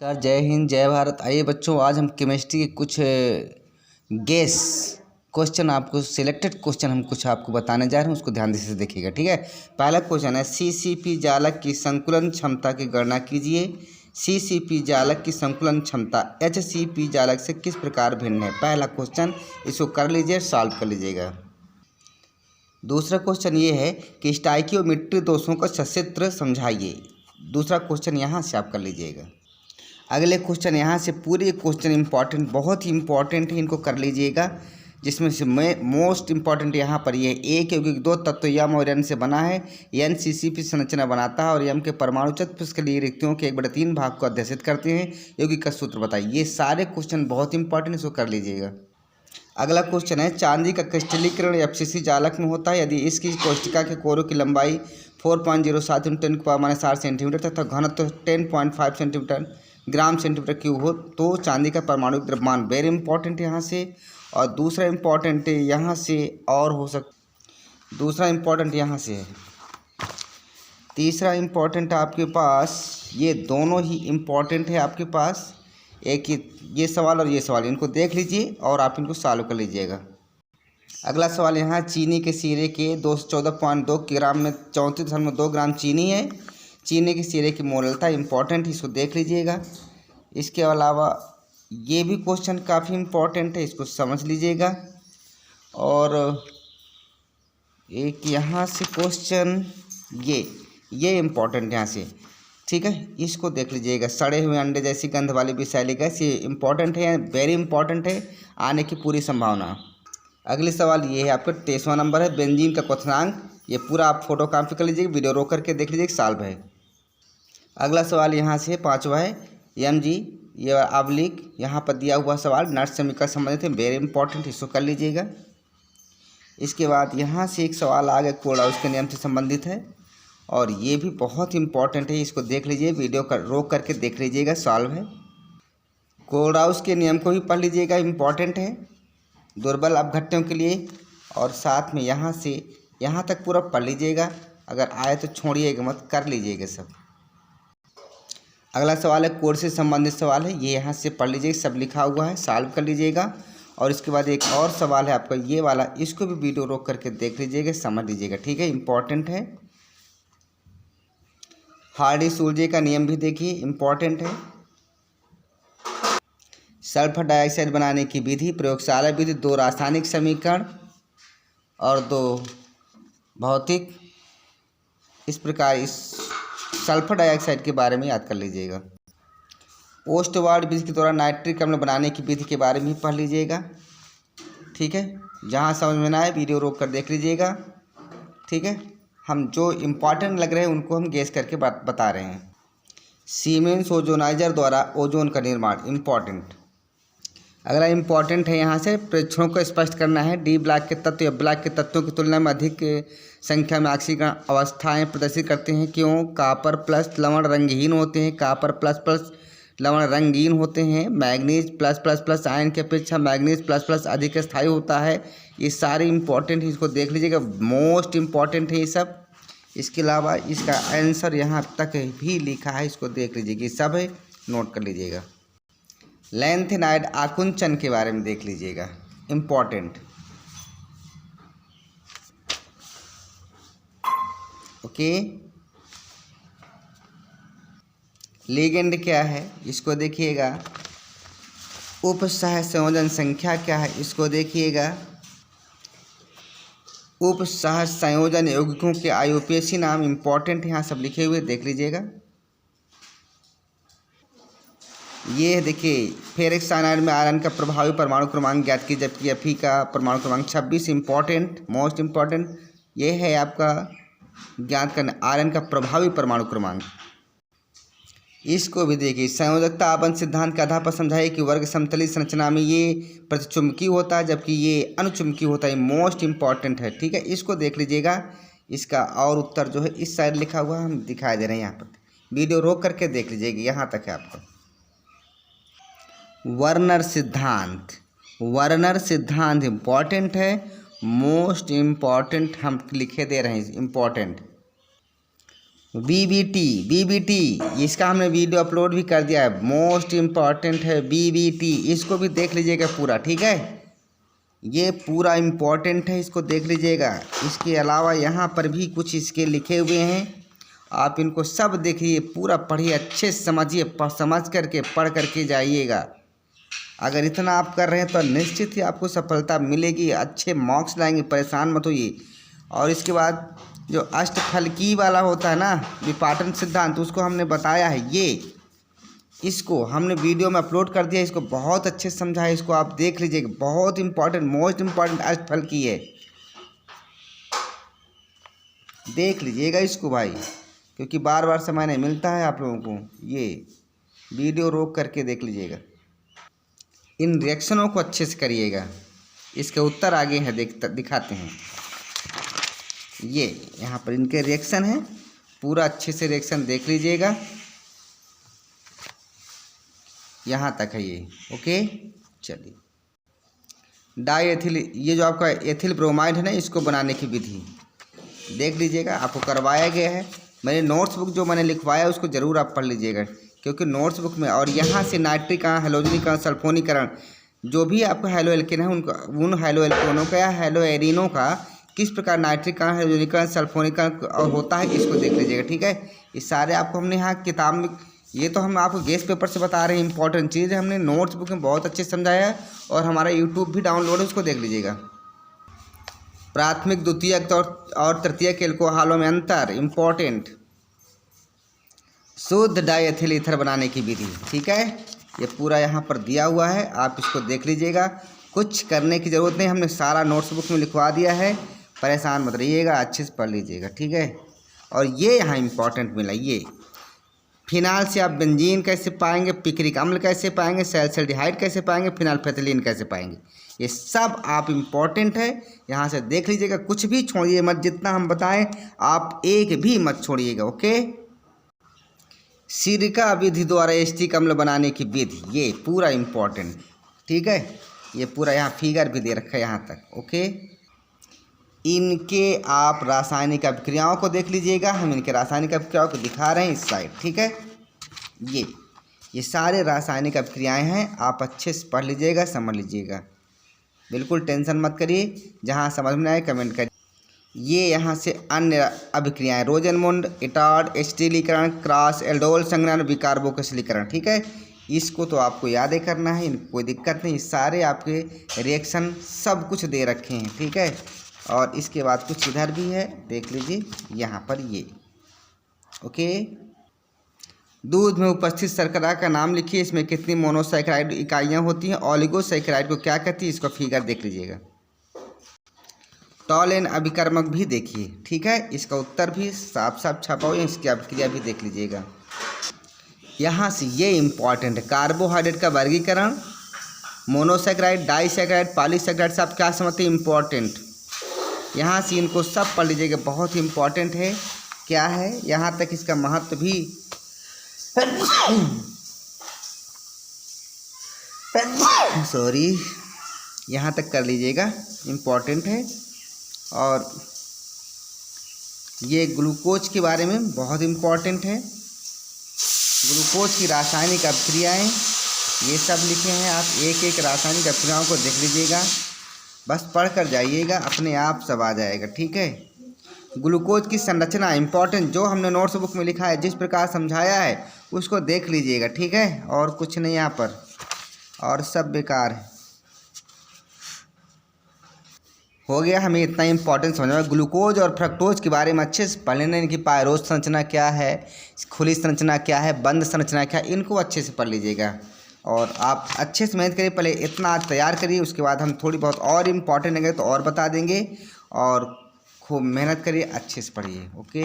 नमस्कार, जय हिंद, जय भारत। आइए बच्चों, आज हम केमिस्ट्री के कुछ गेस क्वेश्चन आपको सिलेक्टेड क्वेश्चन हम कुछ आपको बताने जा रहे हैं, उसको ध्यान से देखिएगा। ठीक है। पहला क्वेश्चन है, सीसीपी जालक की संकुलन क्षमता की गणना कीजिए। सीसीपी जालक की संकुलन क्षमता एचसीपी जालक से किस प्रकार भिन्न है? पहला क्वेश्चन, इसको कर लीजिए, सॉल्व कर लीजिएगा। दूसरा क्वेश्चन ये है कि स्टाइकियोमेट्री दोषों का सचित्र समझाइए। दूसरा क्वेश्चन यहाँ से आप कर लीजिएगा। अगले क्वेश्चन यहाँ से पूरे क्वेश्चन इंपॉर्टेंट, बहुत ही इंपॉर्टेंट है, इनको कर लीजिएगा। जिसमें से मोस्ट इंपॉर्टेंट यहाँ पर ये है, क्योंकि दो तत्व यम और एन से बना है। एन सीसीपी संरचना बनाता है और यम के परमाणु चतुष्क के लिए रिक्तियों के 1/3 भाग को अध्यसित करते हैं। यौगिक का सूत्र बताइए। ये सारे क्वेश्चन बहुत इंपॉर्टेंट, इसको कर लीजिएगा। अगला क्वेश्चन है, चांदी का क्रिस्टलीकरण एफसीसी जालक में होता है यदि इसकी कोष्ठिका के कोरों की लंबाई 4.07 × 10⁻⁷ सेंटीमीटर तथा घनत्व 10.5 सेंटीमीटर ग्राम सेंटीमीटर क्यूब हो तो चांदी का परमाणु द्रव्यमान। वेरी इंपॉर्टेंट यहाँ से। और दूसरा इंपॉर्टेंट यहाँ से और हो दूसरा इंपॉर्टेंट यहाँ से है। तीसरा इंपॉर्टेंट आपके पास, ये दोनों ही इंपॉर्टेंट है आपके पास। एक ये सवाल और ये सवाल, इनको देख लीजिए और आप इनको सॉल्व कर लीजिएगा। अगला सवाल यहाँ, चीनी के सीरे के 214.2 ग्राम में 34.2 ग्राम चीनी है। चीनी के सीरे की मोललता इंपॉर्टेंट, इसको देख लीजिएगा। इसके अलावा ये भी क्वेश्चन काफ़ी इंपॉर्टेंट है, इसको समझ लीजिएगा। और एक यहाँ से क्वेश्चन ये इंपॉर्टेंट यहाँ से, ठीक है, इसको देख लीजिएगा। सड़े हुए अंडे जैसी गंध वाली विषैली गैस, ये इंपॉर्टेंट है, वेरी इंपॉर्टेंट है, आने की पूरी संभावना। अगले सवाल ये है आपका 23वां नंबर है, बेंजीन का क्वथनांक। ये पूरा आप फोटो कॉपी कर लीजिएगा, वीडियो रोक करके देख लीजिए, सॉल्व है। अगला सवाल यहाँ से 5वां है, एमजी ये आवलिक, यहाँ पर दिया हुआ सवाल नट समीकरण संबंधित है, वेरी इंपॉर्टेंट, इसको कर लीजिएगा। इसके बाद यहाँ से एक सवाल आ गया, कोल्हाउस के नियम से संबंधित है और ये भी बहुत इंपॉर्टेंट है, इसको देख लीजिए, वीडियो कर रोक करके देख लीजिएगा, सॉल्व है। कोल्हाउस के नियम को भी पढ़ लीजिएगा, इंपॉर्टेंट है दुर्बल अपघट्यों के लिए। और साथ में यहाँ से यहाँ तक पूरा पढ़ लीजिएगा, अगर आए तो छोड़िएगा मत, कर लीजिएगा सब। अगला सवाल है, कोड से संबंधित सवाल है, ये यहाँ से पढ़ लीजिए, सब लिखा हुआ है, सॉल्व कर लीजिएगा। और इसके बाद एक और सवाल है आपका ये वाला, इसको भी वीडियो रोक करके देख लीजिएगा, समझ लीजिएगा, ठीक है, इंपॉर्टेंट है। हार्डी सूर्य का नियम भी देखिए, इंपॉर्टेंट है। सल्फर डाइऑक्साइड बनाने की विधि, प्रयोगशाला विधि, 2 रासायनिक समीकरण और 2 भौतिक। इस प्रकार इस सल्फर डाइऑक्साइड के बारे में याद कर लीजिएगा। ओस्टवार्ड विधि के द्वारा नाइट्रिक अम्ल बनाने की विधि के बारे में पढ़ लीजिएगा, ठीक है। जहाँ समझ में ना आए वीडियो रोक कर देख लीजिएगा, ठीक है। हम जो इम्पॉर्टेंट लग रहे हैं उनको हम गेस करके बता रहे हैं। सीमेंस ओजोनाइजर द्वारा ओजोन का निर्माण, इम्पॉर्टेंट। अगला इम्पॉर्टेंट है यहाँ से, प्रेक्षणों को स्पष्ट करना है। डी ब्लॉक के तत्व या ब्लॉक के तत्वों की तुलना में अधिक संख्या में ऑक्सीकरण अवस्थाएं प्रदर्शित करते हैं, क्यों? कॉपर प्लस लवण रंगहीन होते हैं, कॉपर प्लस प्लस लवण रंगीन होते हैं। Manganese plus plus plus ion की अपेक्षा मैग्नीज प्लस प्लस अधिक स्थायी होता है। ये सारे इंपॉर्टेंट है, इसको देख लीजिएगा, मोस्ट इम्पॉर्टेंट है ये सब। इसके अलावा इसका आंसर यहाँ तक भी लिखा है, इसको देख लीजिएगा, ये सब है, नोट कर लीजिएगा। लैंथेनाइड आकुंचन के बारे में देख लीजिएगा, इम्पॉर्टेंट, ओके। लिगेंड क्या है, इसको देखिएगा। उपसह संयोजन संख्या क्या है, इसको देखिएगा। उपसह संयोजन यौगिकों के आईयूपीएसी नाम, इंपॉर्टेंट यहाँ सब लिखे हुए, देख लीजिएगा। ये देखिए, फेरिक साइनाइड में आयरन का प्रभावी परमाणु क्रमांक ज्ञात की, जबकि एफी का परमाणु क्रमांक 26, इंपॉर्टेंट, मोस्ट इंपॉर्टेंट। ये है आपका ज्ञात करना आयरन का प्रभावी परमाणु क्रमांक। इसको भी देखिए, संयोजकता आबंध सिद्धांत के आधार पर समझाइए कि वर्ग समतली संरचना में ये प्रतिचुंबकीय होता है जबकि ये अनुचुंबकीय होता है, मोस्ट इंपॉर्टेंट है, ठीक है। इसको देख लीजिएगा। इसका और उत्तर जो है इस साइड लिखा हुआ हम दिखाई दे रहे हैं, यहाँ पर वीडियो रोक करके देख लीजिएगा, यहाँ तक है आपको। वर्नर सिद्धांत, वर्नर सिद्धांत इम्पॉर्टेंट है, मोस्ट इम्पॉर्टेंट हम लिखे दे रहे हैं, इम्पॉर्टेंट। बीबीटी इसका हमने वीडियो अपलोड भी कर दिया है, मोस्ट इम्पॉर्टेंट है बीबीटी, इसको भी देख लीजिएगा पूरा, ठीक है। ये पूरा इम्पॉर्टेंट है, इसको देख लीजिएगा। इसके अलावा यहाँ पर भी कुछ इसके लिखे हुए हैं, आप इनको सब देखिए, पूरा पढ़िए, अच्छे से समझिए, समझ करके पढ़ करके जाइएगा। अगर इतना आप कर रहे हैं तो निश्चित ही आपको सफलता मिलेगी, अच्छे मार्क्स लाएंगे, परेशान मत होइए। और इसके बाद जो अष्टफलकी वाला होता है ना, विपाटन सिद्धांत, उसको हमने बताया है, इसको हमने वीडियो में अपलोड कर दिया, इसको बहुत अच्छे से समझा है, इसको आप देख लीजिएगा, बहुत इंपॉर्टेंट, मोस्ट इम्पॉर्टेंट अष्टफलकी है, देख लीजिएगा इसको भाई, क्योंकि बार बार समय नहीं मिलता है आप लोगों को। ये वीडियो रोक करके देख लीजिएगा, इन रिएक्शनों को अच्छे से करिएगा। इसके उत्तर आगे हैं, दिखाते हैं। ये यहाँ पर इनके रिएक्शन हैं, पूरा अच्छे से रिएक्शन देख लीजिएगा, यहाँ तक है ये, ओके। चलिए, डाई एथिल, ये जो आपका एथिल ब्रोमाइड है ना, इसको बनाने की विधि देख लीजिएगा, आपको करवाया गया है। मेरे नोट्स बुक जो मैंने लिखवाया उसको ज़रूर आप पढ़ लीजिएगा, क्योंकि नोट्स बुक में, और यहाँ से नाइट्रिकरण, हैलोजनीकरण, सल्फोनीकरण, जो भी आपका हैलो एल्केन है उन हैलो एल्केनों का या हैलो एरिनों का किस प्रकार नाइट्रिकरण, हैलोजनीकरण, सल्फोनीकरण होता है, इसको देख लीजिएगा, ठीक है। ये सारे आपको हमने यहाँ किताब में, ये तो हम आपको गेस्ट पेपर से बता रहे हैं, इंपॉर्टेंट चीज़ है, हमने नोट्स बुक में बहुत अच्छे से समझाया है, और हमारा यूट्यूब भी डाउनलोड है, उसको देख लीजिएगा। प्राथमिक, द्वितीयक और तृतीयक एल्कोहलों में अंतर, इम्पॉर्टेंट। शुद्ध डाईएथिल ईथर बनाने की विधि, ठीक है, ये पूरा यहाँ पर दिया हुआ है, आप इसको देख लीजिएगा। कुछ करने की ज़रूरत नहीं, हमने सारा नोट्स बुक में लिखवा दिया है, परेशान मत रहिएगा, अच्छे से पढ़ लीजिएगा, ठीक है। और ये यहाँ इम्पॉर्टेंट मिला, ये फिनाल से आप बेंजीन कैसे पाएंगे, पिक्रिक अम्ल कैसे पाएंगे, सैल्सिल्डिहाइड कैसे पाएंगे, फिनाइलफेथिलीन कैसे पाएंगे, ये सब आप इम्पॉर्टेंट है, यहाँ से देख लीजिएगा। कुछ भी छोड़िए मत, जितना हम बताएं आप एक भी मत छोड़िएगा, ओके। सिरका विधि द्वारा एस्टिक अम्ल बनाने की विधि, ये पूरा इम्पॉर्टेंट, ठीक है। ये पूरा यहाँ फिगर भी दे रखा है यहाँ तक, ओके। इनके आप रासायनिक अभिक्रियाओं को देख लीजिएगा, हम इनके रासायनिक अभिक्रियाओं को दिखा रहे हैं इस साइड, ठीक है। ये सारे रासायनिक अभिक्रियाएं हैं, आप अच्छे से पढ़ लीजिएगा, समझ लीजिएगा, बिल्कुल टेंशन मत करिए, जहाँ समझ में आए कमेंट करिए। ये यहाँ से अन्य अभिक्रियाएं, रोजनमुंड, इटार्ड, एसिटिलीकरण, क्रॉस एल्डोल संघनन, बिकार्बोक्सिलीकरण, ठीक है। इसको तो आपको याद ही करना है, कोई दिक्कत नहीं, सारे आपके रिएक्शन सब कुछ दे रखे हैं, ठीक है। और इसके बाद कुछ इधर भी है, देख लीजिए यहाँ पर, ये ओके। दूध में उपस्थित शर्करा का नाम लिखिए, इसमें कितनी मोनोसैकेराइड इकाइयाँ होती हैं, ऑलिगोसैकेराइड को क्या कहती है, इसका फिगर देख लीजिएगा। टॉलेन अभिकर्मक भी देखिए, ठीक है, इसका उत्तर भी साफ साफ छपा हुआ है, इसकी अभिक्रिया भी देख लीजिएगा। यहाँ से ये इम्पॉर्टेंट है, कार्बोहाइड्रेट का वर्गीकरण, मोनोसैकेराइड, डाईसैकेराइड, पॉलीसैकेराइड, सब क्या समझते हैं, इम्पॉर्टेंट। यहाँ से इनको सब पढ़ लीजिएगा, बहुत इम्पॉर्टेंट है, क्या है, यहाँ तक इसका महत्व भी सॉरी, यहाँ तक कर लीजिएगा, इम्पॉर्टेंट है। और ये ग्लूकोज के बारे में बहुत इम्पॉर्टेंट है, ग्लूकोज की रासायनिक अभिक्रियाएँ, ये सब लिखे हैं, आप एक एक रासायनिक अभिक्रियाओं को देख लीजिएगा, बस पढ़ कर जाइएगा, अपने आप सब आ जाएगा, ठीक है। ग्लूकोज की संरचना इम्पॉर्टेंट, जो हमने नोट्स बुक में लिखा है, जिस प्रकार समझाया है उसको देख लीजिएगा, ठीक है। और कुछ नहीं यहाँ पर, और सब बेकार है, हो गया। हमें इतना इम्पोर्टेंट समझना है, ग्लूकोज और फ्रक्टोज के बारे में अच्छे से पढ़ लेना, इनकी पायरोज संरचना क्या है, खुली संरचना क्या है, बंद संरचना क्या है, इनको अच्छे से पढ़ लीजिएगा। और आप अच्छे से मेहनत करिए, पहले इतना आज तैयार करिए, उसके बाद हम थोड़ी बहुत और इम्पॉर्टेंट है तो और बता देंगे, और खूब मेहनत करिए, अच्छे से पढ़िए, ओके।